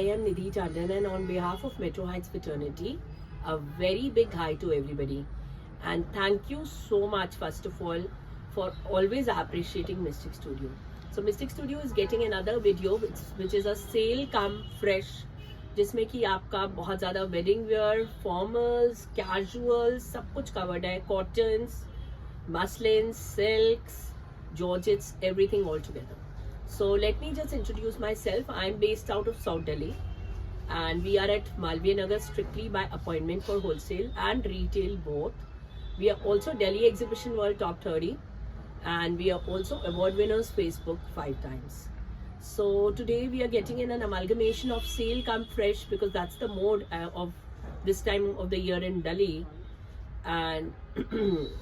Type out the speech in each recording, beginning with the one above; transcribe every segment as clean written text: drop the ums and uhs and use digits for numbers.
am Nidhi Tandon, and on behalf of Metro Heights Fraternity, a very big hi to everybody. And thank you so much, first of all, for always appreciating Mystic Studio. So Mystic Studio is getting another video which is a sale come fresh, जिसमें कि आपका बहुत ज़्यादा wedding where, formals, casual सब कुछ covered है, cottons, muslin, silks, georgettes, everything all together. So let me just introduce myself. I'm based out of South Delhi and we are at Malviya Nagar strictly by appointment for wholesale and retail both. We are also Delhi Exhibition World Top 30 and we are also award winners Facebook 5 times. So today we are getting in an amalgamation of sale come fresh because that's the mode of this time of the year in Delhi. And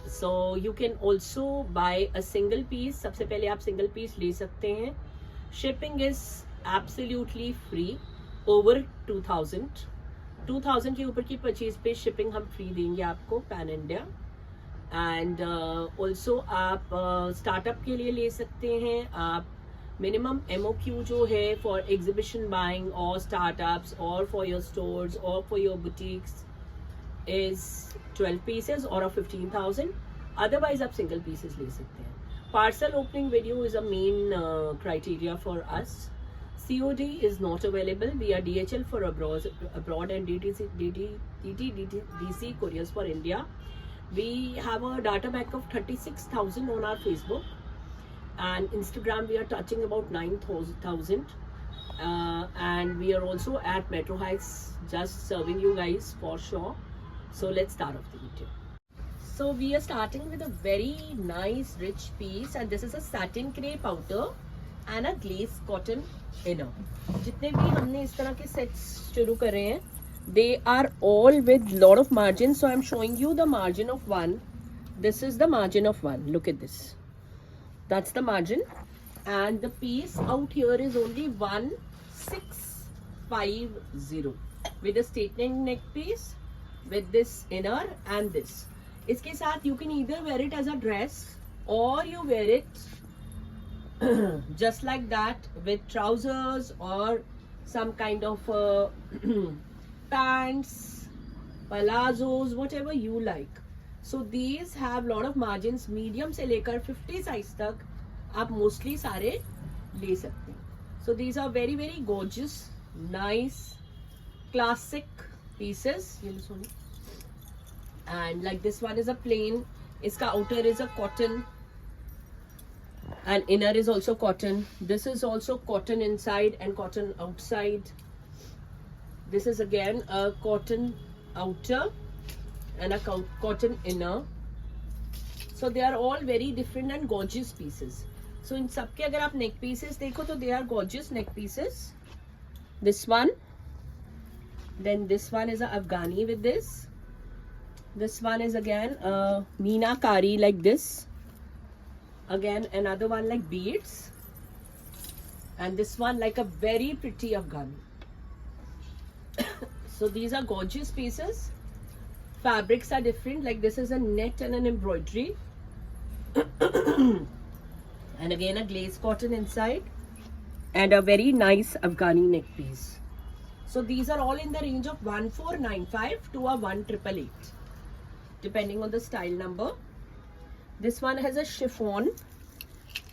so you can also buy a single piece. सबसे पहले आप single piece ले सकते हैं. Shipping is absolutely free over 2000 के ऊपर की purchase पे shipping हम free देंगे आपको pan India. And also आप startup के लिए ले सकते हैं. आप minimum MOQ जो है for exhibition buying or startups or for your stores or for your boutiques is 12 pieces or of 15,000. Otherwise आप single pieces ले सकते हैं. Parcel opening video is a main criteria for us. COD is not available. We are DHL for abroad and DTDC couriers for India. We have a data bank of 36,000 on our Facebook and Instagram. We are touching about 9,000 and we are also at Metro Heights just serving you guys for sure. So let's start off the video. So we are starting with a very nice rich piece and this is a satin crepe outer and a glaze cotton inner. जितने भी हमने इस तरह के sets शुरू करे हैं, they are all with lot of margin. So I'm showing you the margin of one. This is the margin of one. Look at this. That's the margin, and the piece out here is only 1650 with a straightening neck piece. With this inner and this, इसके साथ you can either wear it as a dress or you wear it just like that with trousers or some kind of pants, palazzos, whatever you like. So these have lot of margins. Medium से लेकर 50 size तक आप mostly सारे ले सकते हैं. So these are very very gorgeous, nice, classic pieces. And like this one is a plain, iska outer is a cotton and inner is also cotton. This is also cotton inside and cotton outside. This is again a cotton outer and a cotton inner. So they are all very different and gorgeous pieces. So in सबके अगर आप neck pieces देखो तो they are gorgeous neck pieces. This one, then this one is a Afghani with this. This one is again meenakari like this. Again another one like beads, and this one like a very pretty Afghani. So these are gorgeous pieces. Fabrics are different. Like this is a net and an embroidery, and again a glaze cotton inside, and a very nice Afghani neck piece. So these are all in the range of 1495 to a 1888. Depending on the style number. This one has a chiffon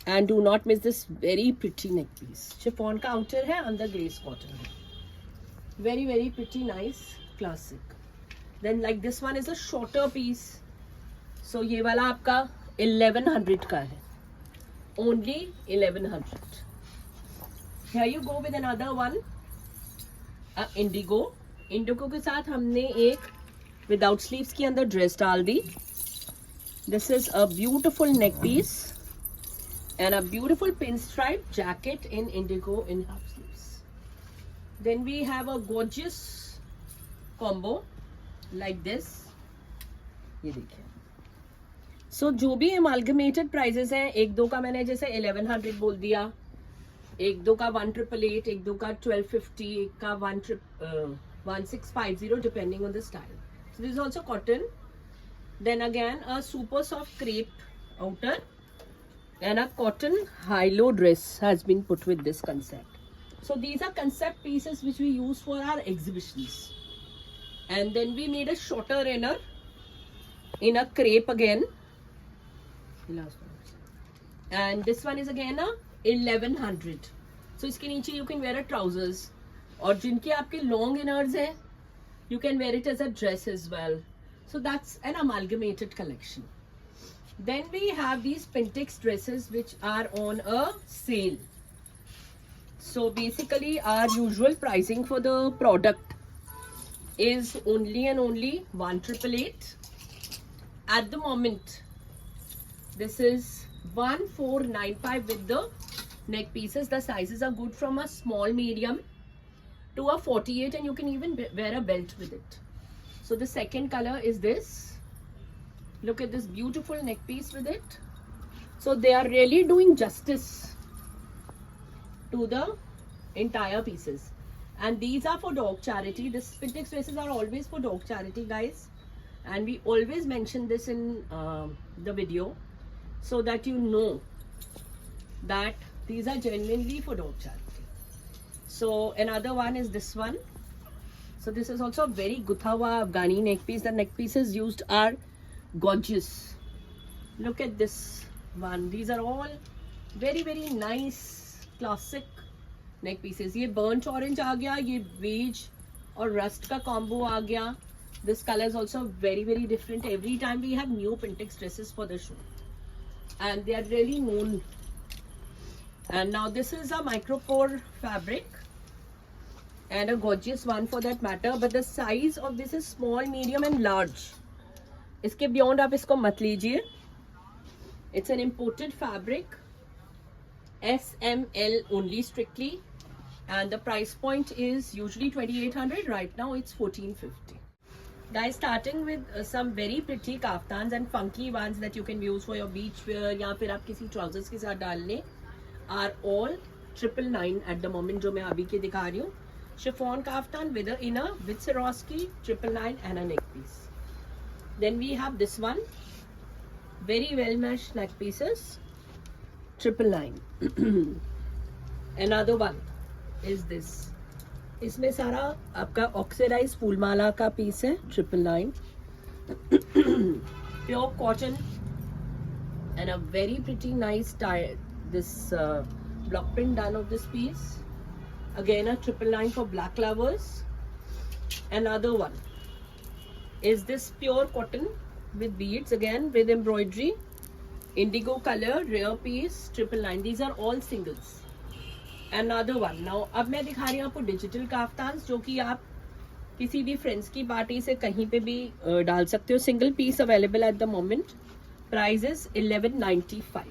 and do not miss this very pretty neck piece. Chiffon का outer है, under glaze cotton है. Very very pretty, nice, classic. Then like this one is a shorter piece. So ये वाला आपका 1100 का है. Only 1100. Here you go with another one. Indigo. Indigo के साथ हमने एक विदाउट स्लीव्स के अंदर ड्रेस डाल दी. This is a beautiful neck piece and a beautiful pin stripe jacket in indigo in half sleeves. Then we have a gorgeous combo like this. ये देखिए. सो जो भी एमालगमेटेड प्राइजेस हैं, एक दो का मैंने जैसे 1100 बोल दिया, एक दो का 1888, एक दो का 1250, एक का 1650 depending on the style. So this is also cotton. Then again a super soft crepe outer and a cotton high-low dress has been put with this concept. So these are concept pieces which we use for our exhibitions. And then we made a shorter inner in a crepe again. And this one is again a 1100. So इसके नीचे you can wear a trousers. और जिनके आपके long inners है, you can wear it as a dress as well. So that's an amalgamated collection. Then we have these Pentax dresses which are on a sale. So basically our usual pricing for the product is only and only 1,888. At the moment, this is 1,495 with the neck pieces. The sizes are good from a small medium to a 48, and you can even wear a belt with it. So the second color is this. Look at this beautiful neck piece with it. So they are really doing justice to the entire pieces. And these are for dog charity. This Pentax dresses are always for dog charity, guys. And we always mention this in the video, so that you know that these are genuinely for dog charity. So another one is this one. So this is also a very Guthawa Afghani neck piece. The neck pieces used are gorgeous. Look at this one. These are all very nice classic neck pieces. ये burnt orange आ गया, ये beige और rust का combo आ गया. This color is also very different. Every time we have new Pentax dresses for the show, and they are really known. And now this is a micropore fabric, and a gorgeous one for that matter. But the size of this is small, medium and large. इसके beyond आप इसको मत लीजिए. It's an imported fabric, SML only strictly, and the price point is usually 2,800. Right now it's 1,450. Guys, starting with some very pretty kaftans and funky ones that you can use for your beach wear या फिर आप किसी trousers के साथ डालने, are all 999 at the moment जो मैं अभी के दिखा रही हूँ. Chiffon kaftan with a inner with Swarovski, 999 and a neck piece. Then we have this one, very well meshed neck pieces, 999. Another one is this. इसमें सारा आपका ऑक्सीडाइज फूल माला का पीस है, 999. Pure cotton and a very pretty nice tie. This block print done of this piece. Again a 999 for black lovers. Another one is this pure cotton with beads, again with embroidery, indigo color, rare piece, 999. These are all singles. Another one. Now अब मैं दिखा रही हूँ आपको digital काफ्तान्स, जो कि आप किसी भी फ्रेंड्स की पार्टी से कहीं पे भी डाल सकते हो. Single piece available at the moment. Price is 1195.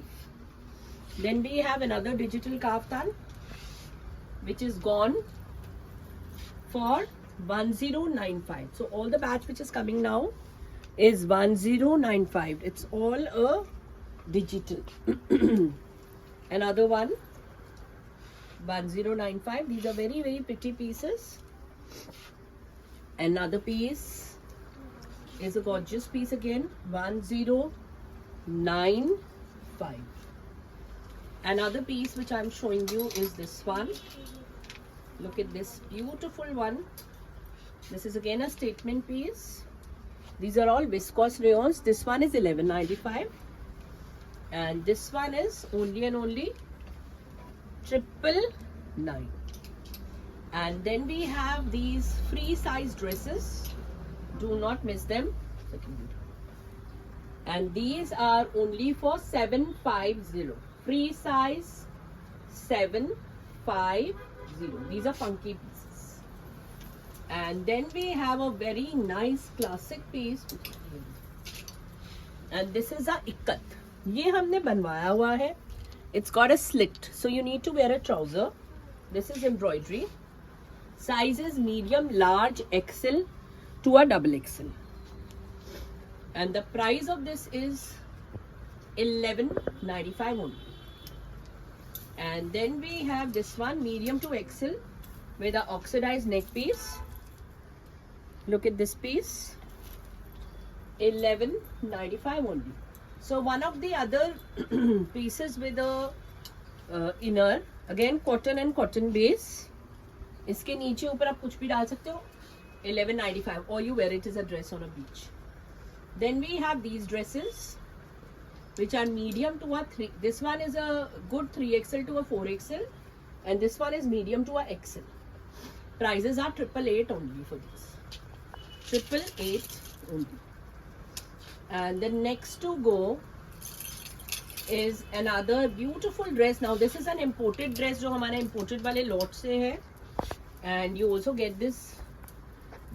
Then we have another digital kaftan which is gone for 1095. So all the batch which is coming now is 1095. It's all a digital. Another one, 1095. These are very pretty pieces. Another piece is a gorgeous piece again, 1095. Another piece which I'm showing you is this one. Look at this beautiful one. This is again a statement piece. These are all viscose rayons. This one is 1195, and this one is only and only 999. And then we have these free size dresses. Do not miss them. And these are only for 750. Free size 750. These are funky pieces. And then we have a very nice classic piece, and this is a ikkat. ये हमने बनवाया हुआ है. It's got a slit, so you need to wear a trouser. This is embroidery. Size is medium, large, XL to a double XL. And the price of this is 1195 only. And then we have this one, medium to XL, with an oxidized neck piece. Look at this piece, 1195 only. So one of the other pieces with a inner again cotton and cotton base. इसके नीचे ऊपर आप कुछ भी डाल सकते हो. 1195 or you wear it as a dress on a beach. Then we have these dresses which are medium to a 3. This one is a good 3XL to a 4XL and this one is medium to a XL. Prices are 888 only for this. 888 only. And the next to go is another beautiful dress. Now this is an imported dress जो हमारे imported वाले lot से है. And you also get this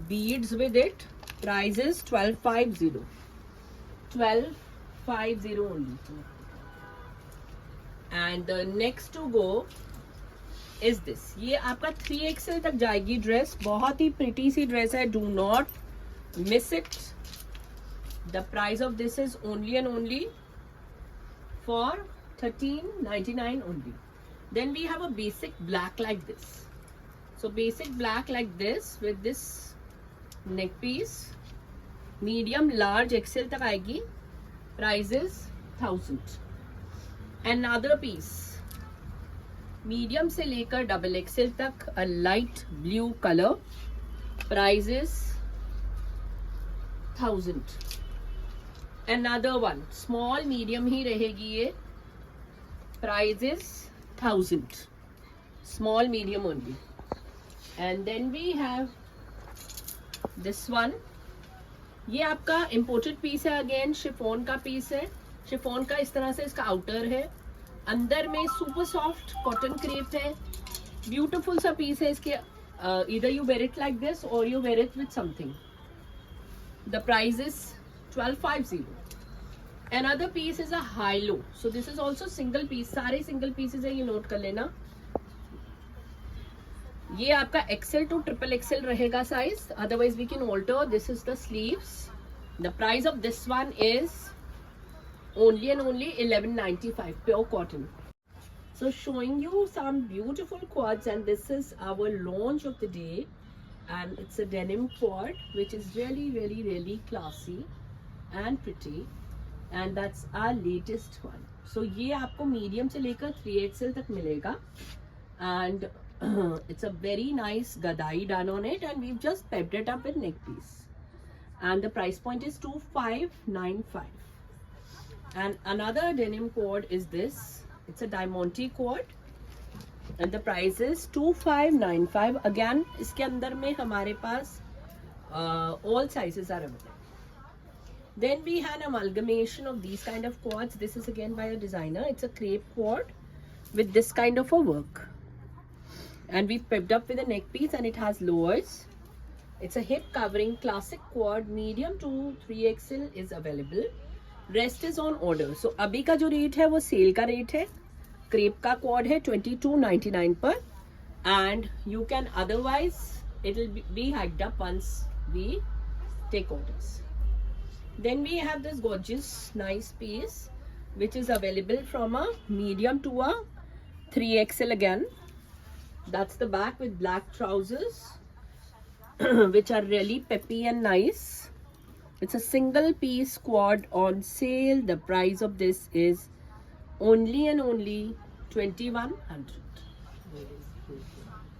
beads with it. Price is 1250. 1250 only. And the next to go is this. ये आपका 3XL तक जाएगी dress. बहुत ही प्रिटी सी ड्रेस है. Do not miss it. The price of this is only and only for 1399 only. Then we have a basic black like this. So basic black like this with this neck piece. Medium, large, XL तक आएगी. Price is 1000. Another piece. Medium से लेकर XXL तक a light blue color. Price is 1000. Another one. Small, medium ही रहेगी ये. Price is 1000. Small, medium only. And then we have this one. ये आपका imported piece है. Again शिफॉन का piece है. शिफॉन का इस तरह से इसका outer है. अंदर में super soft cotton crepe है. Beautiful सा piece है इसके. Either you wear it like this or you wear it with something. The price is 1250. Another piece is a high low. So this is also single piece. सारे single pieces है, ये note कर लेना. ये आपका XL to XXL रहेगा size. Otherwise we can alter. This is the sleeves. The price of this one is only and only 1195. Pure cotton. So showing you some beautiful quads, and this is our launch of the day. And it's a denim quad which is really really really classy and pretty. And that's our latest one. So ये आपको medium से लेकर 3XL तक मिलेगा. And it's a very nice gadai done on it, and we've just pepped it up with neck piece. And the price point is 2595. And another denim cord is this. It's a Diamante cord, and the price is 2595. Again इसके अंदर में हमारे पास all sizes are available. Then we had an amalgamation of these kind of quads. This is again by a designer. It's a crepe quad with this kind of a work. And we pepped up with a neck piece, and it has lowers. It's a hip covering classic quad. Medium to 3XL is available. Rest is on order. So अभी का जो rate है वो cell का rate है. Crepe का quad है 2299 पर. And you can otherwise it will be hiked up once we take orders. Then we have this gorgeous nice piece which is available from a medium to a 3XL again. That's the back with black trousers which are really peppy and nice. It's a single piece quad on sale. The price of this is only and only 2100.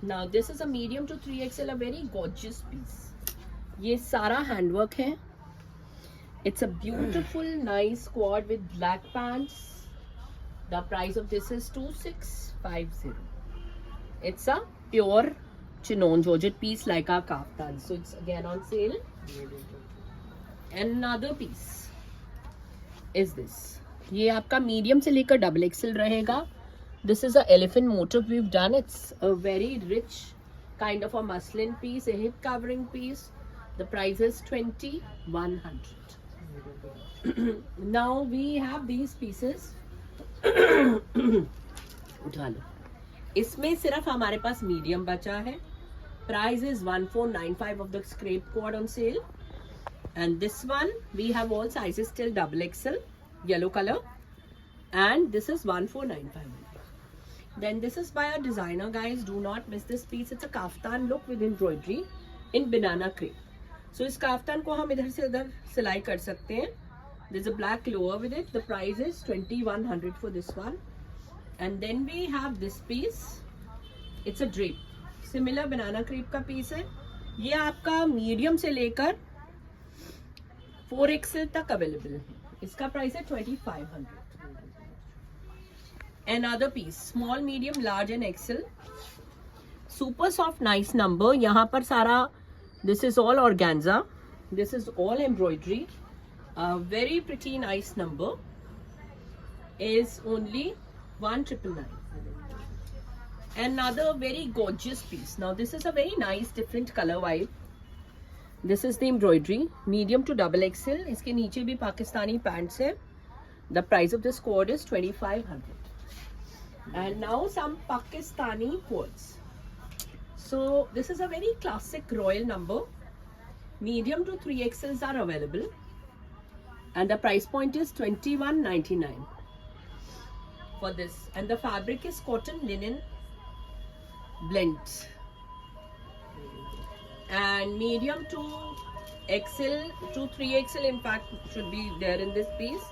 Now this is a medium to 3XL, a very gorgeous piece. ये सारा handwork है. It's a beautiful nice quad with black pants. The price of this is 2650. It's a pure chinon georgette piece like our kaftan. So it's again on sale. Another piece is this. ये आपका medium से लेकर XXL रहेगा. This is a elephant motif we've done. It's a very rich kind of a muslin piece, a hip covering piece. The price is 2100. Now we have these pieces. उठा लो. इसमें सिर्फ हमारे पास medium बचा है. Price is 1495 of the scrap quad on sale. And this one we have all sizes till XXL, yellow color, and this is 1495. Then this is by a designer, guys. Do not miss this piece. It's a kaftan look with embroidery in banana crepe. So इस kaftan को हम इधर से उधर सिलाई कर सकते हैं. There's a black lower with it. The price is 2100 for this one. And then we have this piece. It's a drape. Similar banana crepe का piece है. ये आपका medium से लेकर 4XL तक available है. इसका price है 2500. Another piece, small, medium, large and XL. Super soft, nice number. यहाँ पर सारा, this is all organza. This is all embroidery. Very pretty, nice number. Is only 1999. Another very gorgeous piece. Now this is a very nice different color vibe. This is the embroidery, medium to double XL. इसके नीचे भी Pakistani pants है. The price of this cord is 2500. And now some Pakistani cords. So this is a very classic royal number. Medium to 3XLs are available. And the price point is 2199 for this. And the fabric is cotton linen blend. And medium to XL to 3XL in fact should be there in this piece.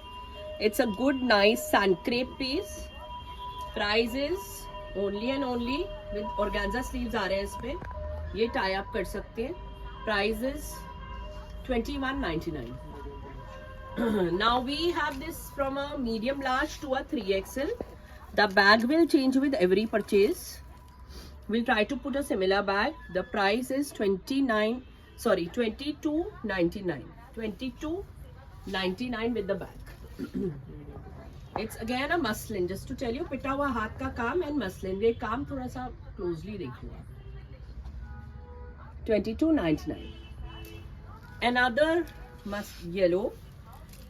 It's a good nice sun crepe piece. Price is only and only with organza sleeves आ रहे हैं इसमें. ये tie up कर सकते हैं. Price is 2199. Now we have this from a medium large to a 3XL. The bag will change with every purchase. We'll try to put a similar bag. The price is 22.99. 22.99 with the bag. It's again a muslin. Just to tell you, पिटा हुआ हाथ का काम and muslin. ये काम थोड़ा सा closely देखो आप. 22.99. Another yellow.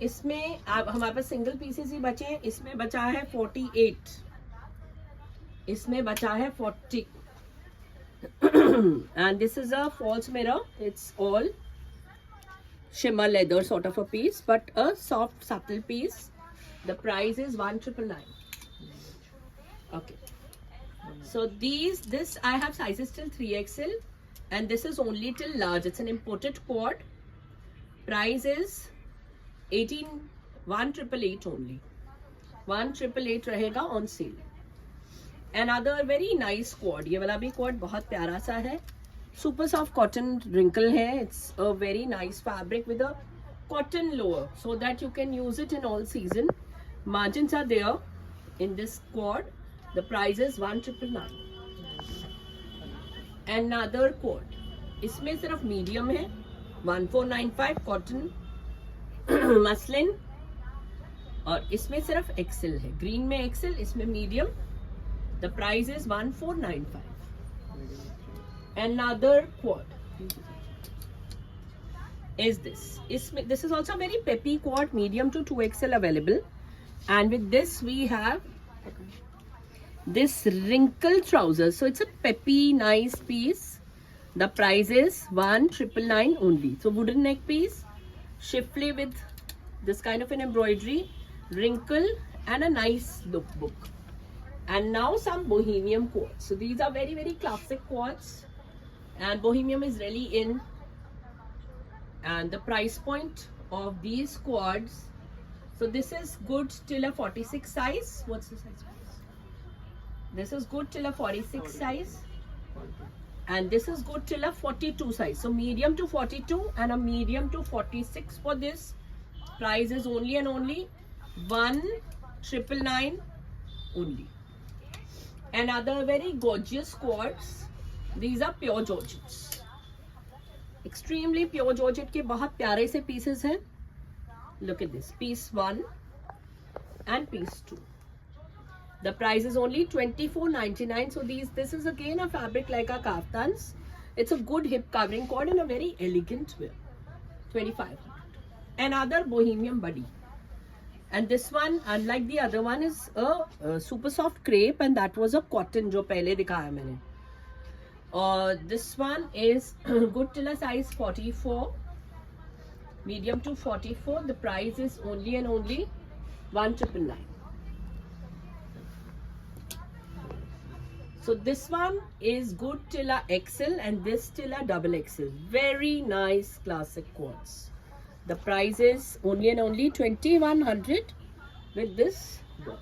इसमें आप हमारे पास सिंगल पीसेस ही बचे हैं. इसमें बचा है 48. इसमें बचा है 40. And this is a false mirror. It's all shimmer leather sort of a piece, but a soft subtle piece. The price is 1999. Okay. So this I have sizes till 3XL, and this is only till large. It's an imported cord. Price is 18,188 only. 1888 रहेगा on sale. Another very nice cord. ये वाला भी cord बहुत प्यारा सा है. Super soft cotton wrinkle है. It's a very nice fabric with a cotton lower, so that you can use it in all season. Margins are there in this cord. The price is 1999. Another cord. इसमें सिर्फ medium है. 1495 cotton muslin. और इसमें सिर्फ XL है. Green में XL, इसमें medium. The price is 1495. Another cord is this. This is also a very peppy cord, medium to 2XL available. And with this we have this wrinkle trousers. So it's a peppy, nice piece. The price is 1999 only. So wooden neck piece, chiffle with this kind of an embroidery, wrinkle, and a nice lookbook. And now some bohemian cords. So these are very, very classic cords, and bohemian is really in. And the price point of these cords, so this is good till a 46 size. What's the size? This is good till a 46 size, and this is good till a 42 size. So medium to 42 and a medium to 46 for this. Price is only and only 1999 only. Another very gorgeous cords. These are pure georgettes. Extremely pure georgette के बहुत प्यारे से pieces हैं. Look at this, piece 1 and piece 2. The price is only 24.99. So this is again a fabric like a kaftans. It's a good hip covering cord and a very elegant wear. 2500. Another bohemian buddy. And this one, unlike the other one, is a super soft crepe, and that was a cotton जो पहले दिखाया मैंने. This one is good till a size 44, medium to 44. The price is only and only 1999. So this one is good till a XL, and this till a double XL. Very nice classic cords. The price is only and only 2100 with this work.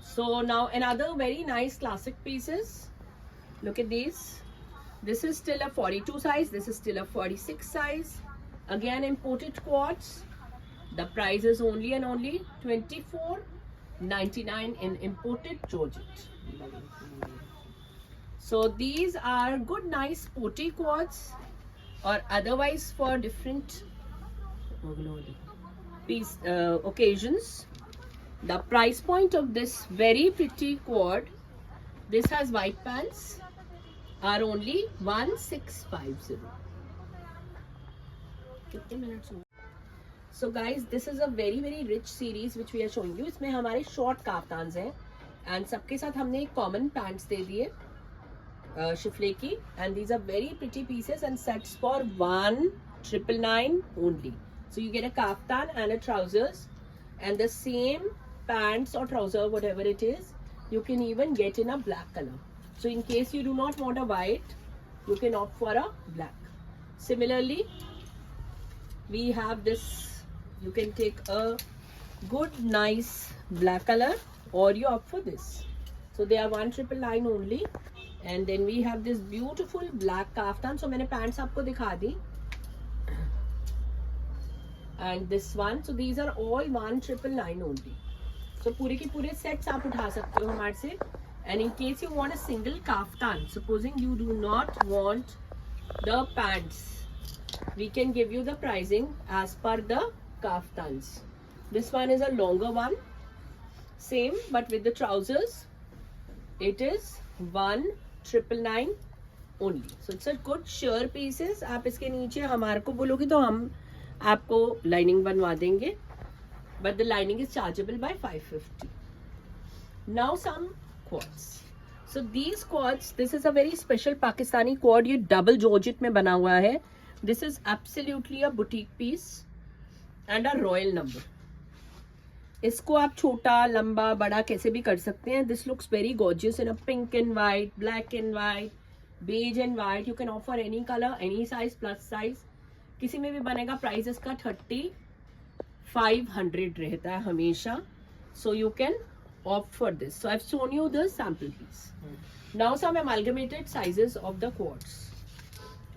So now another very nice classic pieces. Look at these. This is still a 42 size. This is still a 46 size. Again imported quartz. The price is only and only $24.99 in imported Georgette. So these are good, nice sporty quartz, or otherwise for different occasions. The price point of this very pretty cord, this has white pants, are only 1650. So guys, this is a very rich series which we are showing you. इसमें हमारे short काफ्तान्स हैं and सबके साथ हमने common pants दे दिए शिफले की, and these are very pretty pieces and sets for 1999 only. So you get a kaftan and a trousers and the same pants or trouser, whatever it is, you can even get in a black color. So in case you do not want a white, you can opt for a black. Similarly, we have this, you can take a good nice black color or you opt for this. So they are 1999 only. And then we have this beautiful black kaftan. So मैंने pants आपको दिखा दी. And this one. So these are all 1999 only. So पूरे के पूरे sets आप उठा सकते हो हमारे से. And in case you want a single kaftan, supposing you do not want the pants, we can give you the pricing as per the kaftans. This one is a longer one. Same but with the trousers. It is 1999 only. So it's a good sheer pieces. आप इसके नीचे हमारे को बोलोगे तो हम आपको lining बनवा देंगे. But the lining is chargeable by 550. Now some quads. So these quads, this is a very special Pakistani quad. ये double georgette में बना हुआ है. This is absolutely a boutique piece and a royal number. इसको आप छोटा लंबा बड़ा कैसे भी कर सकते हैं. This looks very gorgeous in a pink and white, black and white, beige and white. You can offer any color, any size, plus size. किसी में भी बनेगा. प्राइस इसका 3500 रहता है हमेशा. So you can opt for this. So I've shown you the sample piece. Now some amalgamated sizes of the quads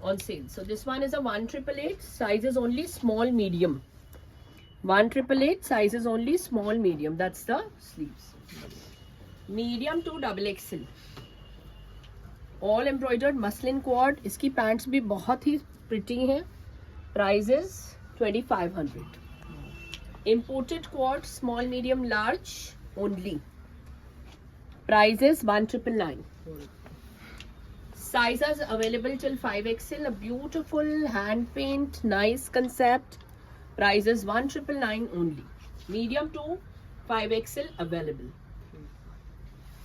on sale. So this one is a 1888. Size is only small medium. 1888 size is only small medium. That's the sleeves. Medium to XXL. All embroidered muslin quad. इसकी pants भी बहुत ही pretty हैं. Price is 2500. Imported quad, small, medium, large only. Price is 1999. Sizes available till 5XL. A beautiful hand paint, nice concept. Price is 1999 only. Medium to 5XL available.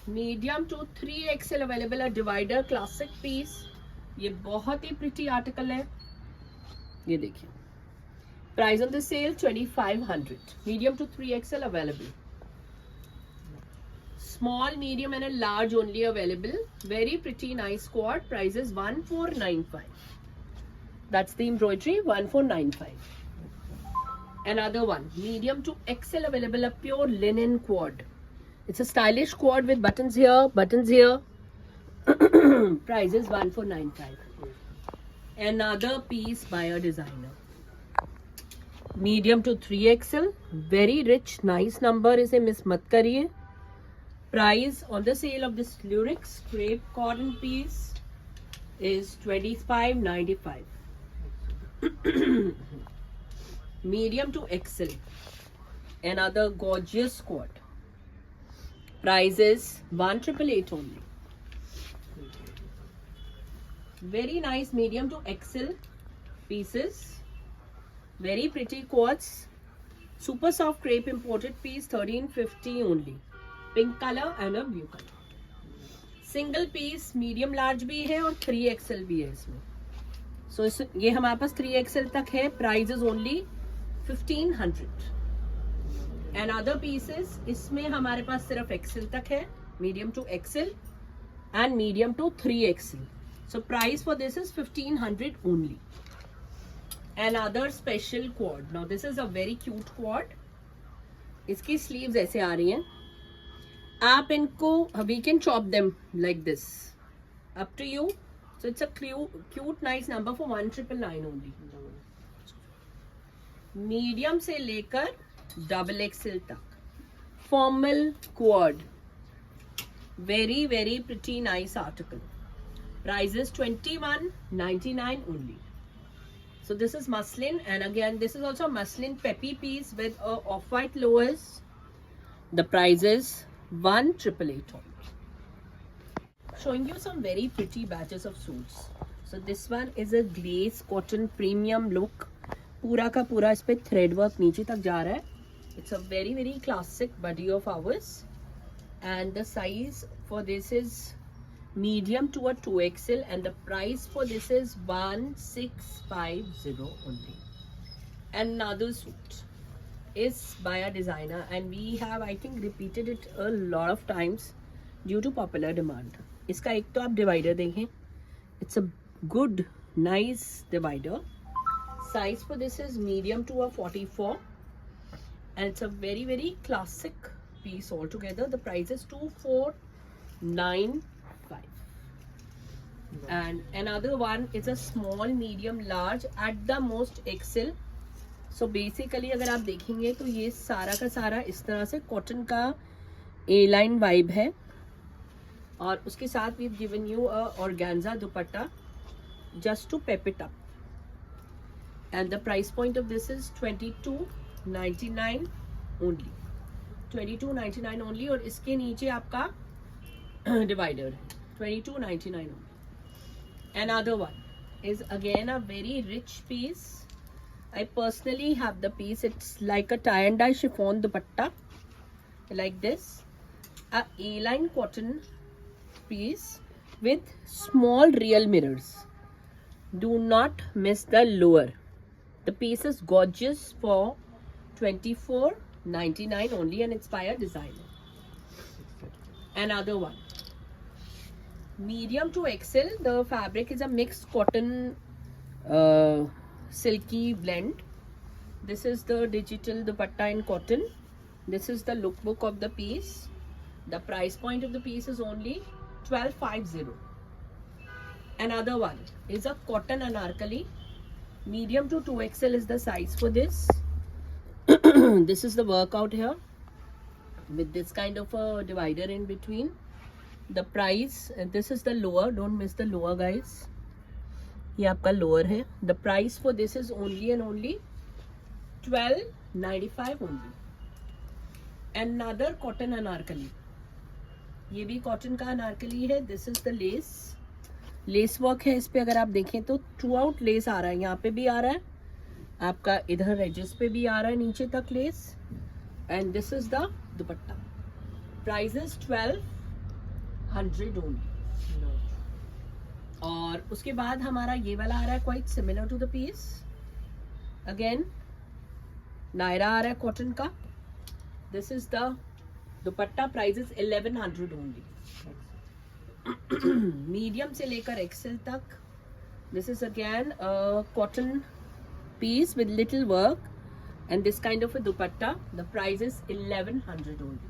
Medium to 3XL available. A divider classic piece. ये बहुत ही pretty article है. ये देखिए. Price on the sale 2500. Medium to 3XL available. Small, medium and a large only available. Very pretty nice quad. Price is 1495. That's the embroidery, 1495. Another one, medium to XL available, a pure linen quad. It's a stylish quad with buttons here, buttons here. Price is 1495. Another piece by a designer. Medium to 3XL, very rich, nice number. इसे miss मत करिए. Price on the sale of this Lurex crepe cotton piece is $25.95. Medium to XL. Another gorgeous quad. Price is 1888 only. Very nice medium to XL pieces. Very pretty quads. Super soft crepe imported piece, 1350 only. Pink color and a blue color. Single piece, medium large भी है और 3XL भी है इसमें. So ये हमारे पास 3XL तक है. Price is only 1500. And other pieces, इसमें हमारे पास सिर्फ XL तक है. Medium to XL and medium to 3XL. So price for this is 1500 only. Another special quad. Now this is a very cute quad. इसकी sleeves ऐसे आ रही हैं. आप इनको, we can chop them like this, up to you. So it's a cute nice number for 1999 only. Medium से लेकर double XL तक, formal quad, very very pretty nice article. Price is 21.99 only. So this is muslin, and again this is also muslin peppy piece with a off-white lowers. The price is 1,888 only. Showing you some very pretty batches of suits. So this one is a glaze cotton premium look. पूरा का पूरा इस पे thread work नीचे तक जा रहा है. It's a very very classic buddy of ours, and the size for this is medium to a 2XL, and the price for this is 1,650 only. Another suit is by a designer, and we have I think repeated it a lot of times due to popular demand. इसका एक तो आप divider देखें, it's a good nice divider. Size for this is medium to a 44, and it's a very very classic piece altogether. The price is 2,495. And another one is a small, medium, large, at the most XL. So basically अगर आप देखेंगे तो ये सारा का सारा इस तरह से कॉटन का A-line vibe है, और उसके साथ we've given you a organza dupatta just to pep it up. And the price point of this is 22.99 only. 22.99 only, और इसके नीचे आपका divider है 22.99 only. Another one is again a very rich piece. I personally have the piece. It's like a tie and dye chiffon dupatta like this, a A-line cotton piece with small real mirrors. Do not miss the lower. The piece is gorgeous for 24.99 only, and it's by a designer. Another one, medium to XL. The fabric is a mixed cotton silky blend. This is the digital dupatta in cotton. This is the lookbook of the piece. The price point of the piece is only 1250. Another one is a cotton anarkali. Medium to 2XL is the size for this. This is the work out here with this kind of a divider in between. The price, and this is the lower, don't miss the lower guys, ये आपका lower है. The price for this is only and only 1295 only. Another cotton anarkali, ये भी cotton का anarkali है. This is the lace. Lace work है इस पे, अगर आप देखें तो थ्रू आउट लेस आ रहा है, यहाँ पे भी आ रहा है आपका, इधर एजेस पे भी आ रहा है नीचे तक lace. And this is the dupatta. Price is 1200 only. और उसके बाद हमारा ये वाला आ रहा है quite similar to the piece. Again Naira आ रहा है कॉटन का. This is the dupatta. Price is 1100 only. Medium से लेकर एक्सेल तक. This is again cotton piece with little work and this kind of a dupatta. The price is 1100 only.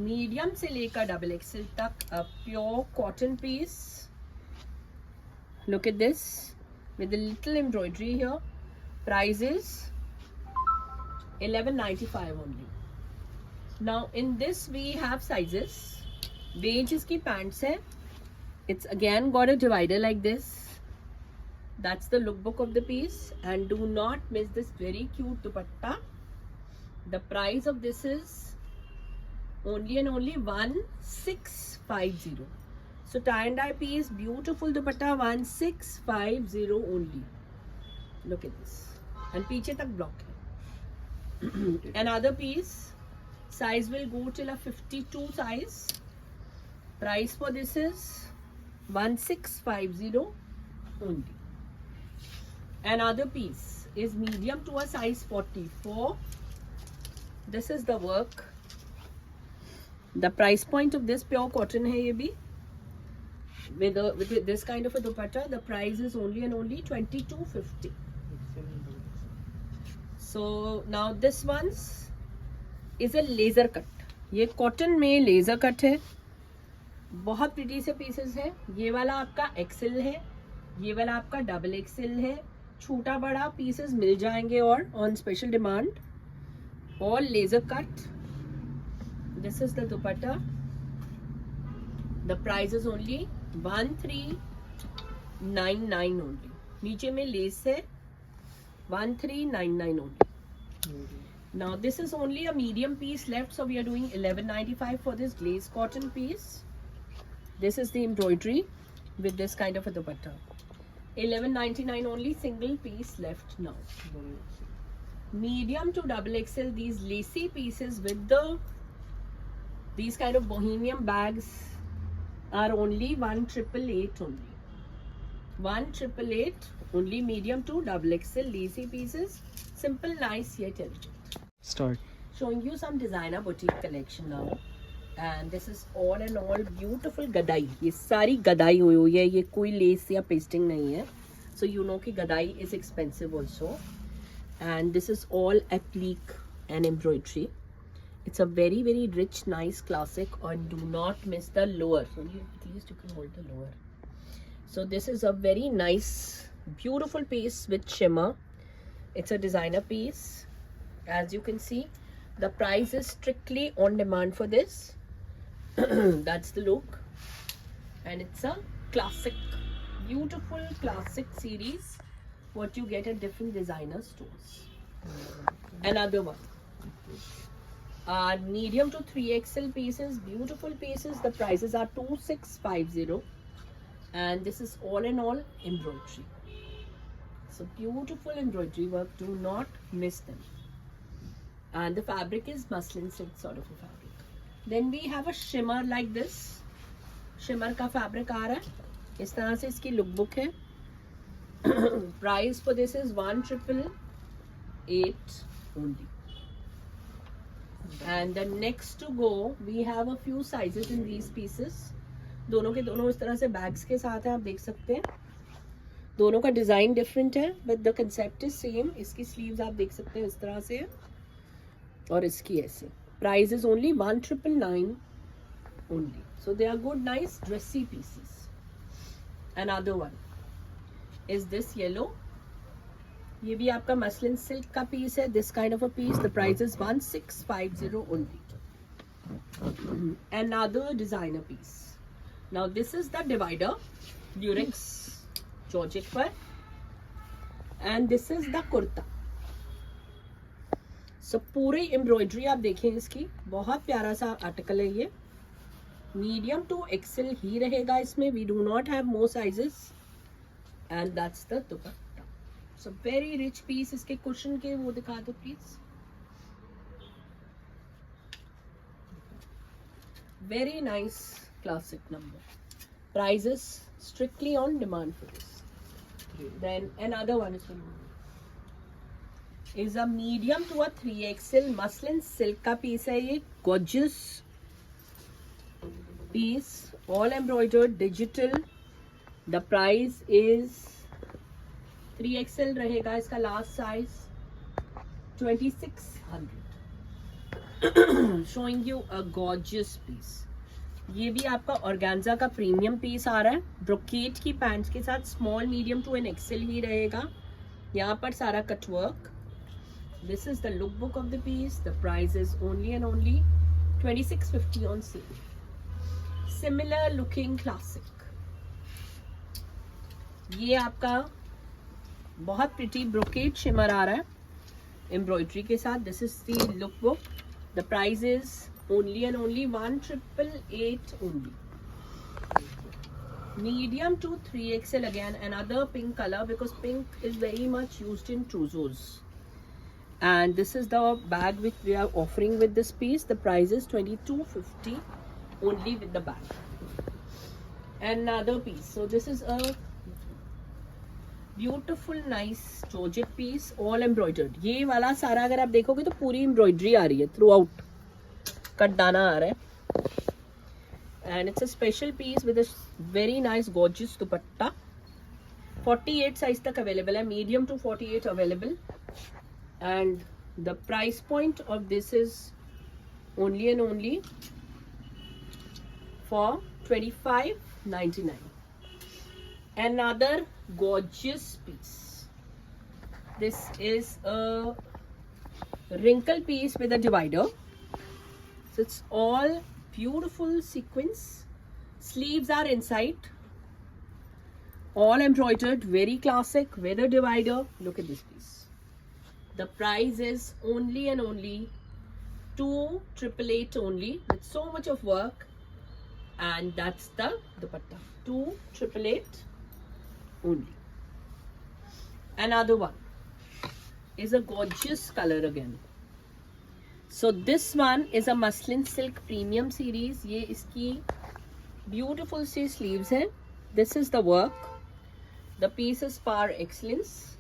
Medium से लेकर double XL तक a pure cotton piece. Look at this with a little embroidery here. Price is 1195 only. Now in this we have sizes. Beige इसकी pants है. It's again got a divider like this. That's the lookbook of the piece. And do not miss this very cute dupatta. The price of this is only and only 1650. So tie and dye piece, beautiful dupatta, 1650 only. Look at this. And पीछे तक block है. Another piece, size will go till a 52 size. Price for this is 1650 only. Another piece is medium to a size 44. This is the work. The price point of this pure cotton है ये भी, with this kind of a dupatta. The price is only and only 2250. So now this one's is a laser cut. ये cotton में laser cut है, बहुत pretty से pieces है। ये वाला आपका एक्सेल है, ये वाला आपका डबल एक्सेल है। छोटा बड़ा पीसेस मिल जाएंगे और ऑन स्पेशल डिमांड, और laser cut. This is the dupatta, the price is only 1399 only. नीचे में लेस है, 1399 only. Now this is only a medium piece left, so we are doing 1195 for this glaze cotton piece. This is the embroidery with this kind of a dupatta. 1199 only, single piece left now. Medium to double XL, these lacy pieces with these kind of bohemian bags are only 1888 only. 1888 only, medium to double XL lacy pieces, simple, nice yet elegant. Start. Showing you some designer boutique collection now. And this is all and all beautiful Gadai. ये सारी गदाई हुई है, ये कोई less या pasting नहीं है। So you know कि Gadai is expensive also. And this is all applique and embroidery. It's a very very rich, nice, classic, and do not miss the lower. So at least you can hold the lower. So this is a very nice, beautiful piece with shimmer. It's a designer piece. As you can see, the price is strictly on demand for this. That's the look, and it's a classic, beautiful classic series what you get at different designer stores. Another one, medium to 3XL pieces, beautiful pieces. The prices are 2650, and this is all in all embroidery. So beautiful embroidery work, do not miss them. And the fabric is muslin silk sort of a fabric. Then we have a shimmer like this. Shimmer का fabric आ रहा है, इस तरह से इसकी look book है। Price for this is 1888 only. And the next to go, we have a few sizes in these pieces. दोनों के दोनों इस तरह से bags के साथ है, आप देख सकते हैं। दोनों का डिजाइन डिफरेंट है, but the concept is same. इसकी sleeves आप देख सकते हैं इस तरह से, और इसकी ऐसे। Price is only 1999 only. So they are good, nice, dressy pieces. Another one is this yellow. ये भी आपका मसलिन सिल्क का पीस है, this kind of a piece. The price is 1650 only. Another designer piece. Now this is the divider, Lurex Georgette पर, and this is the kurta. So पूरी embroidery आप देखें इसकी, बहुत प्यारा सा आर्टिकल है ये। मीडियम टू एक्सेल ही रहेगा इसमें, we do not have more sizes, and that's the dupatta. So very rich piece. इसके कुशन के वो दिखा दो please. Very nice classic number. Prices strictly on demand for this. Then another one is a medium to a 3XL muslin silk का पीस है ये, gorgeous piece, all embroidered, digital. The price is 3XL रहेगा इसका last size, 2600. Showing you a gorgeous piece. ये भी आपका organza का प्रीमियम पीस आ रहा है, ब्रोकेट की पैंट्स के साथ, small medium to an XL ही रहेगा। यहाँ पर सारा cutwork. This is the lookbook of the piece. The price is only and only 2650 on sale. Similar looking classic. ये आपका बहुत pretty brocade shimmer आ रहा है embroidery के साथ. This is the lookbook. The price is only and only 1888 only. Medium to 3XL again. Another pink color, because pink is very much used in trousers. And this is the bag which we are offering with this piece. The price is 2250 only with the bag. Another piece. So this is a beautiful nice georgette piece, all embroidered. ये वाला सारा अगर आप देखोगे तो पूरी embroidery आ रही है थ्रू आउट, कटदाना आ रहा है। And it's a special piece with a very nice gorgeous dupatta. 48 size तक अवेलेबल है, medium to 48 available. And the price point of this is only and only for 25.99. Another gorgeous piece. This is a wrinkle piece with a divider. So it's all beautiful sequins. Sleeves are inside, all embroidered, very classic with a divider. Look at this piece. The price is only and only 2,888 only, with so much of work. And that's the dupatta, 2,888 only. Another one is a gorgeous color again. So this one is a muslin silk premium series. ये इसकी beautiful सी sleeves है. This is the work. The piece is par excellence,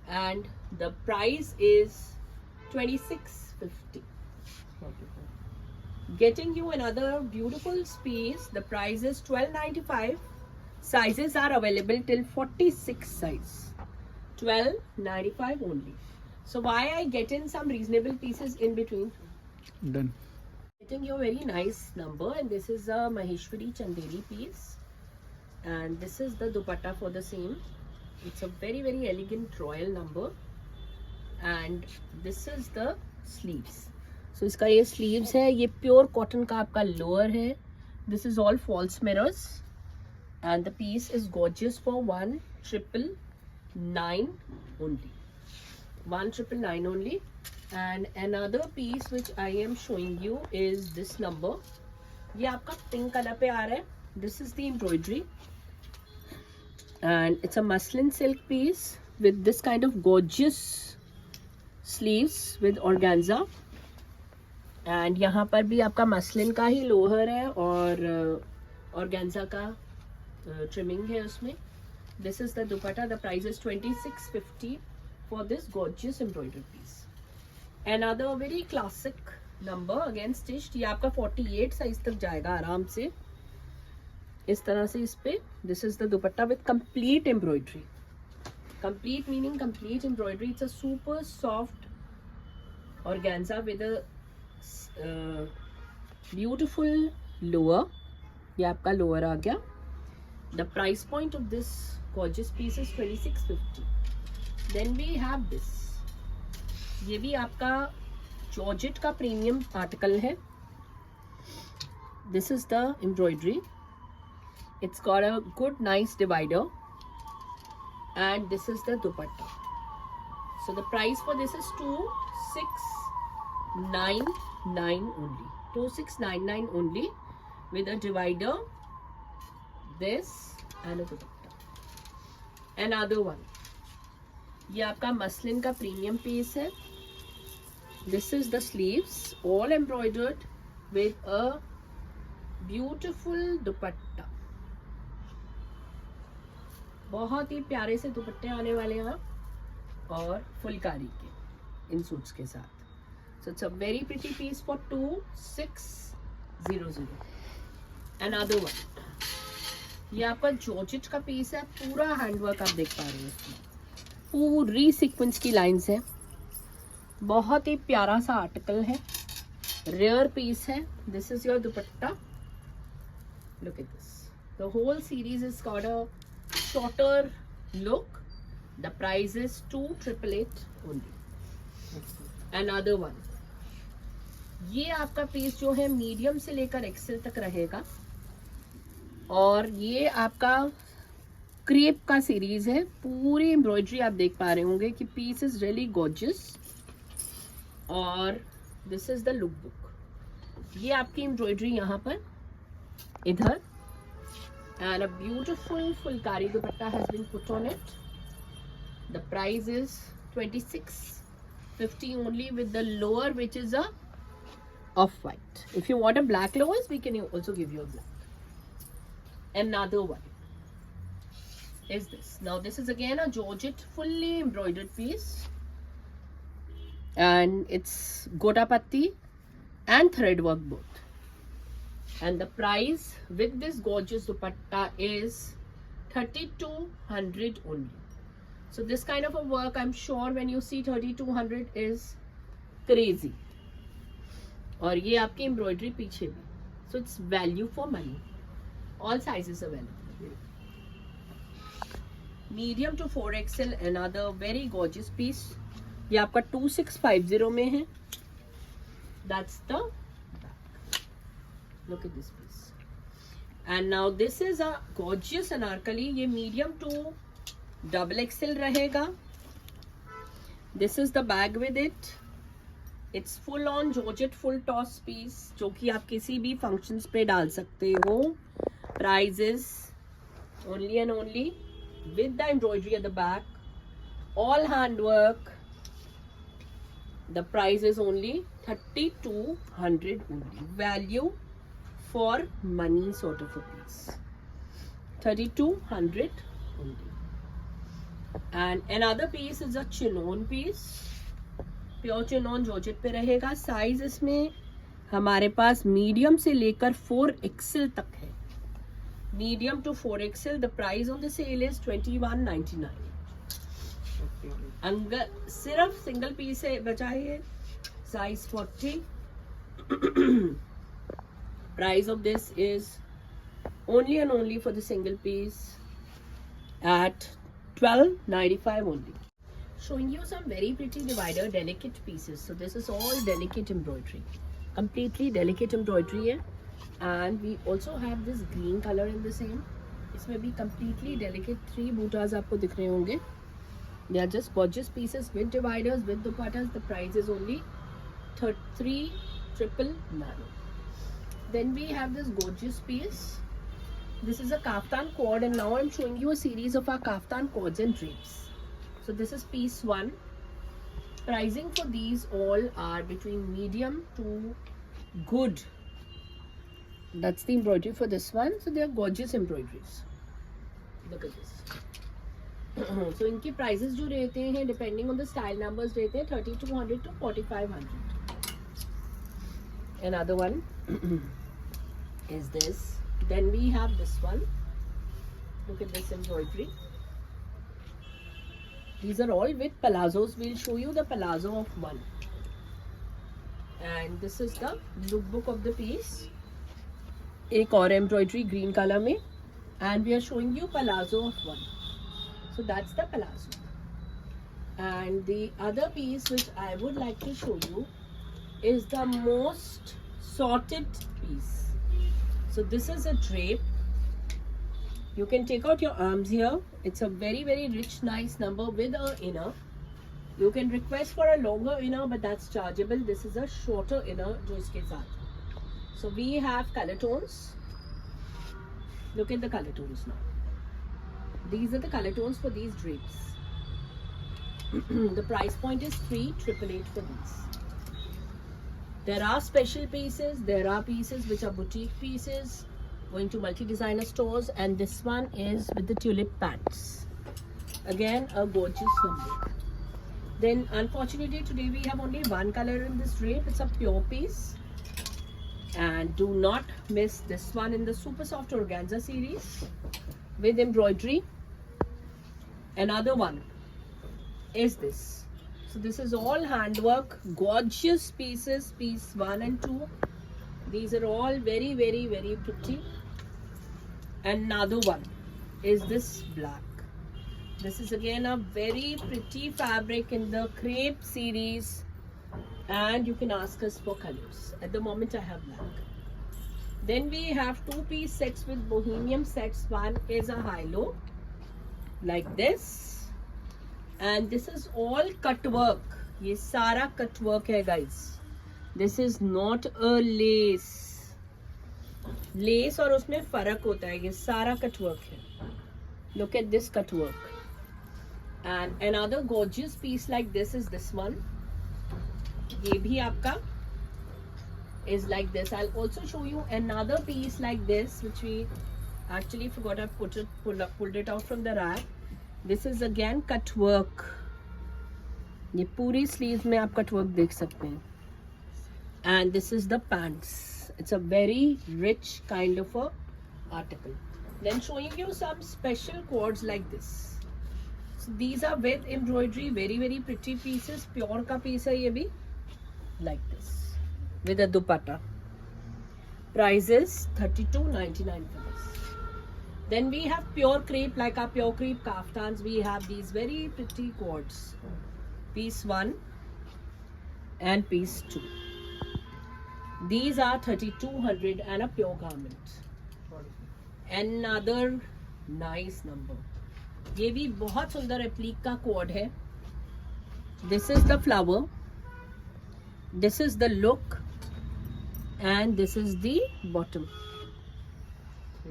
and the price is 26.50. Getting you another beautiful piece. The price is 12.95. Sizes are available till 46 size. 12.95 only. So why I get in some reasonable pieces in between? Done. Getting you a very nice number, and this is a Maheshwari Chandeli piece, and this is the dupatta for the same. It's a very very elegant royal number, and this is the sleeves. So इसका ये sleeves है, ये pure cotton का आपका lower है. This is all false mirrors, and the piece is gorgeous for 1,999 only. 1,999 only. And another piece which I am showing you is this number. ये आपका pink color पे आ रहा है. This is the embroidery, and it's a muslin silk piece with this kind of gorgeous sleeves with organza. And यहाँ पर भी आपका muslin का ही लोहर है और organza का trimming है उसमें. This is the dupatta. The price is 26.50 for this gorgeous embroidered piece. Another very classic number, again stitched. ये आपका 48 साइज तक जाएगा आराम से. इस तरह से इस पे. This is the dupatta with complete embroidery. Complete meaning complete embroidery. It's a super soft organza with a beautiful lower. ये आपका lower आ गया. The price point of this gorgeous piece is 26.50. Then we have this. ये भी आपका georgette का premium article है. This is the embroidery. It's got a good nice divider, and this is the dupatta. So the price for this is 2,699 only. 2,699 only with a divider, this and a dupatta. Another one. ये आपका muslin का premium piece है. This is the sleeves, all embroidered with a beautiful dupatta. बहुत ही प्यारे से दुपट्टे आने वाले हैं और फुलकारी के इन सूट्स के साथ. So it's a very pretty piece for 2,600. Another one. ये आपका जॉर्जेट का पीस है. पूरा हैंडवर्क आप देख पा रहे हैं इसमें. पूरी सीक्वेंस की लाइंस है. बहुत ही प्यारा सा आर्टिकल है. रेयर पीस है. This is your dupatta. Look at this. The whole series is got a shorter look. The price is 2,888 only. Another one. ये आपका पीस जो है मीडियम से लेकर एक्सेल तक रहेगा, और ये आपका क्रेप का सीरीज है. पूरी एम्ब्रॉयडरी आप देख पा रहे होंगे कि पीस इज रियली गॉर्जियस. और this is the look book. ये आपकी एम्ब्रॉयडरी यहाँ पर इधर, and a beautiful phulkari dupatta has been put on it. The price is 26.50 only with the lower which is a off white. If you want a black lowers, we can also give you a black. Another one is this. Now this is again a georgette fully embroidered piece, and it's gotapatti and thread work both. And the price with this gorgeous dupatta is 3,200 only. So this kind of a work, I'm sure when you see 3,200 is crazy. और ये आपकी embroidery पीछे भी. So it's value for money. All sizes available. Medium to 4XL another very gorgeous piece. ये आपका 2650 में है. That's the back. Look at this piece. And now this is a gorgeous anarkali. ये मीडियम टू XXL रहेगा. This is the bag with it. It's full on georgette full toss piece, जो कि आप किसी भी फंक्शंस पे डाल सकते हो. Prices only and only with the embroidery at the back, all handwork. The price is only 3200 only. Value for money sort of a piece. 3200 only. And another piece is a chinon piece. Pure chinon georgette पे रहेगा. Size इसमें हमारे पास medium से लेकर 4XL तक है. Medium to 4XL. The price on the sale is 2199. सिर्फ single piece है बचा है. Size 40. Price of this is only and only for the single piece at 1295 only. Showing you some very pretty divider delicate pieces. So this is all delicate embroidery. Completely delicate embroidery है. And we also have this green color in the same. इसमें भी completely delicate 3 bootas आपको दिख रहे होंगे. They are just gorgeous pieces with dividers, with dupattas. The price is only 3399. Then we have this gorgeous piece. This is a kaftan cord, and now I'm showing you a series of our kaftan cords and drapes. So this is piece 1. Pricing for these all are between medium to good. That's the embroidery for this one. So they are gorgeous embroideries. Look at this. So इनकी prices जो रहते हैं depending on the style numbers रहते हैं 3200 to 4500. Another one is this. Then we have this one. Look at this embroidery. These are all with palazzos. We'll show you the palazzo of one. And this is the lookbook of the piece. एक और embroidery green colour में. And we are showing you palazzo of one. So that's the palazzo. And the other piece which I would like to show you is the most sorted piece. So this is a drape. You can take out your arms here. It's a very very rich nice number with a inner. You can request for a longer inner, but that's chargeable. This is a shorter inner जो इसके साथ. So we have color tones. Look at the color tones now. These are the color tones for these drapes. The price point is 3888 for these. There are special pieces. There are pieces which are boutique pieces going to multi-designer stores, and this one is with the tulip pants. Again, a gorgeous number. Then unfortunately today we have only one color in this drape. It's a pure piece. And do not miss this one in the super soft organza series with embroidery. Another one is this. So this is all handwork, gorgeous pieces, piece 1 and 2. These are all very very very pretty. Another one is this black. This is again a very pretty fabric in the crepe series. And you can ask us for colors. At the moment I have black. Then we have 2-piece sets with bohemian sets. One is a high-low like this, and this is all cut work. ये सारा cut work है guys. This is not a lace. Lace और उसमें फर्क होता है. ये सारा cut work है. Look at this cut work. And another gorgeous piece like this is this one. ये भी आपका is like this. I'll also show you another piece like this which we actually forgot. I pulled it out from the rack. This is again cut work. ये पूरी sleeves में आप cut work देख सकते हैं. And this is the pants. It's a very rich kind of a article. Then showing you some special cords like this. So these are with embroidery, very very pretty pieces. Pure का piece है ये भी. Like this. with a dupatta. Price is 32.99 for this. Then we have pure crepe, like our pure crepe kaftans. We have these very pretty cords. Piece 1 and piece 2. These are 3200 and a pure garment. Another nice number. ये भी बहुत सुंदर एप्लीक का code है. This is the flower. This is the look. And this is the bottom.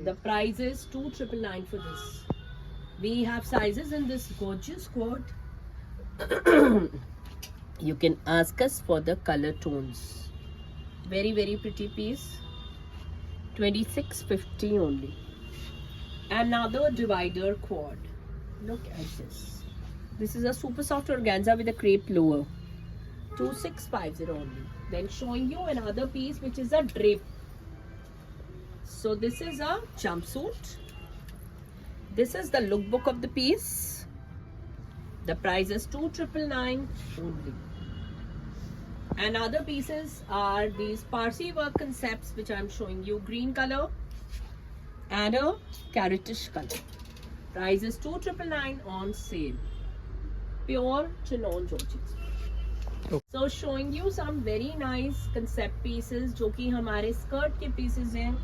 The price is 2,999 for this. We have sizes in this gorgeous quad. You can ask us for the color tones. Very, very pretty piece. 2650 only. Another divider quad. Look at this. This is a super soft organza with a crepe lower. 2650 only. Then showing you another piece which is a drape. So this is a jumpsuit. This is the lookbook of the piece. The price is 2,999 only. And other pieces are these Parsi work concepts which I am showing you. Green color and a carrotish color. Price is 2,999 on sale. Pure chinon Georges. So showing you some very nice concept pieces जो कि हमारे skirt के pieces हैं.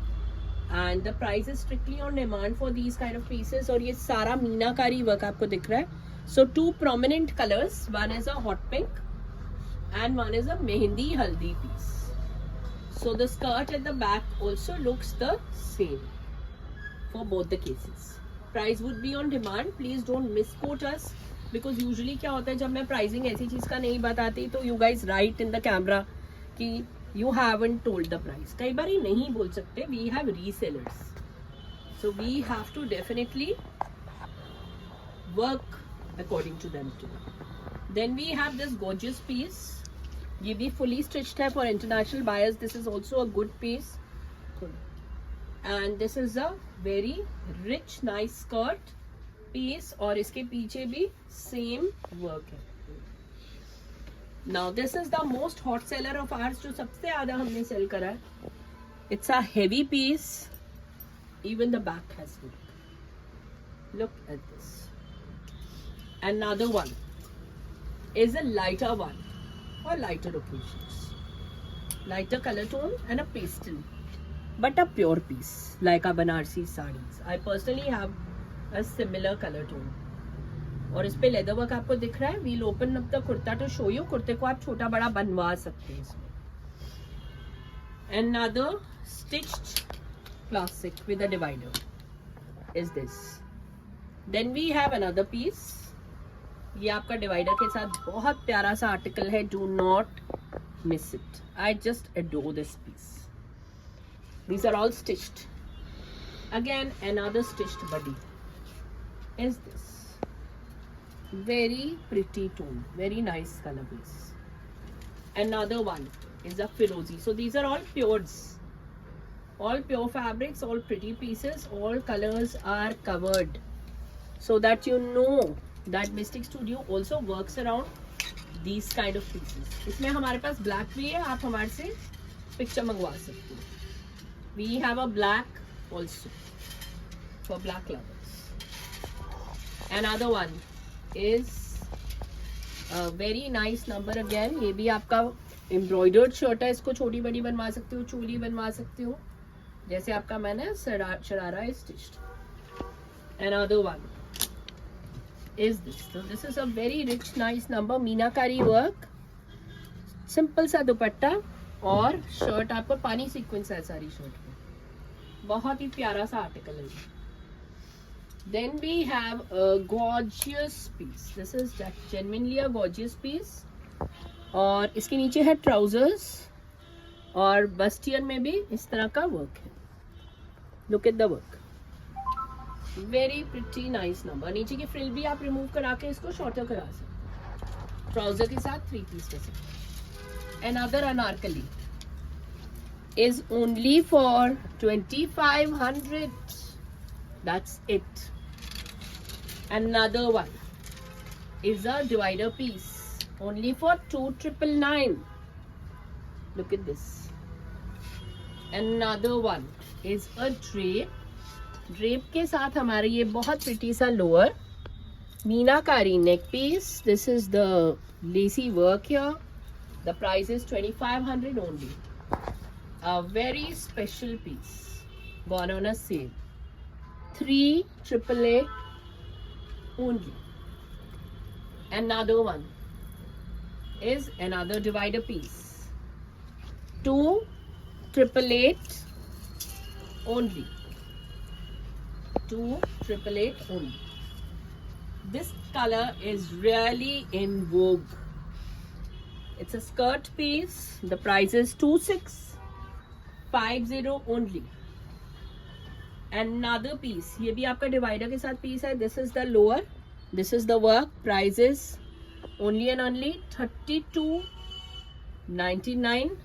And the price is strictly on demand for these kind of pieces. और ये सारा मीनाकारी work आपको दिख रहा है. So two prominent colors. One is a hot pink and one is a mehendi haldi piece. So the skirt at the back also looks the same for both the cases. Price would be on demand. Please don't misquote us. Because usually क्या होता है जब मैं pricing ऐसी चीज का नहीं बताती तो you guys write in the camera कि you haven't told the price. कई बार ही नहीं बोल सकते. We have resellers, so we have to definitely work according to them too. Then we have this gorgeous piece. ये भी fully stitched है for international buyers. This is also a good piece. And this is a very rich, nice skirt piece और इसके पीछे भी same work है. Now this is the most hot seller of ours जो सबसे ज़्यादा हमने sell करा है. It's a heavy piece. Even the back has work. Look at this. Another one is a lighter one for lighter occasions. Lighter color tone and a pastel, but a pure piece like a Banarsi sarees. I personally have a similar color tone. और इस पे leather work आपको दिख रहा है. We'll open up the kurta to show you. कुर्ते को आप छोटा बड़ा बनवा सकते हैं इसमें. Another stitched classic with a divider is this. Then we have another piece. ये आपका डिवाइडर के साथ बहुत प्यारा सा आर्टिकल है. Do not miss it. I just adore this piece. These are all stitched. Again, another stitched body is this. Very pretty tone, very nice color piece. Another one is a Firozi. So these are all pures, all pure fabrics, all pretty pieces, all colors are covered, so that you know that Mystic Studio also works around these kind of pieces. इसमें हमारे पास black भी है. आप हमारे से picture मंगवा सकते हो. We have a black also for black lovers. Another one is a very nice number again. ये भी आपका embroidered shirt है. इसको छोटी बड़ी बनवा सकते हो, चोली बनवा सकते हो, जैसे आपका मैंने शरारा है stitched. Another one is this. So this is a very rich nice number. Meenakari work, simple सा दुपट्टा और शर्ट आपको पानी सीक्वेंस है सारी शर्ट में. बहुत ही प्यारा सा आर्टिकल है. Then we have a gorgeous piece. This is genuinely a gorgeous piece. और इसके नीचे है trousers और बस्टियन में भी इस तरह का work है. Look at the work. Very pretty nice number. नीचे की frill भी आप remove करा के इसको shorter करा सकते हैं. Trouser के साथ 3 piece कर सकते हैं. Another anarkali is only for 2500. That's it. Another one is a divider piece only for 2,999. Look at this. Another one is a drape. Drape के साथ हमारे ये बहुत pretty सा lower. Meenakari neck piece. This is the lacy work here. The price is 2500 only. A very special piece. Gone on a sale. 3888 only. Another one is another divider piece. 2888 only. 2888 only. This color is really in vogue. It's a skirt piece. The price is 2650 only. Another piece. ये भी आपका divider के साथ piece है. This is the lower. This is the work. Price is only and only 32.99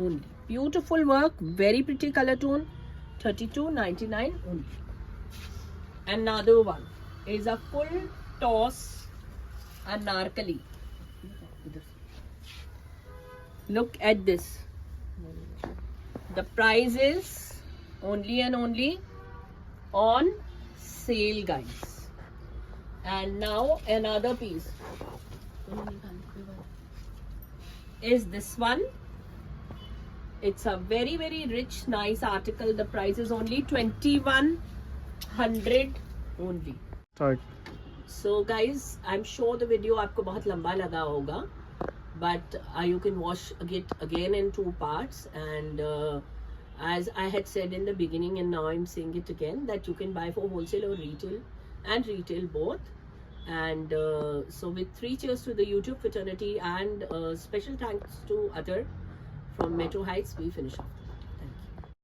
only. Beautiful work. Very pretty color tone. 32.99 only. Another one is a full toss anarkali. Look at this. The price is only and only on sale, guys. And now another piece is this one. It's a very rich, nice article. The price is only 2100 only. Start. So guys, I'm sure the video आपको बहुत लंबा लगा होगा, but you can watch it again in 2 parts. And as I had said in the beginning, and now I'm saying it again, that you can buy for wholesale or retail, and retail both. And so with 3 cheers to the YouTube fraternity, and special thanks to Atar from Metro Heights, we finish off.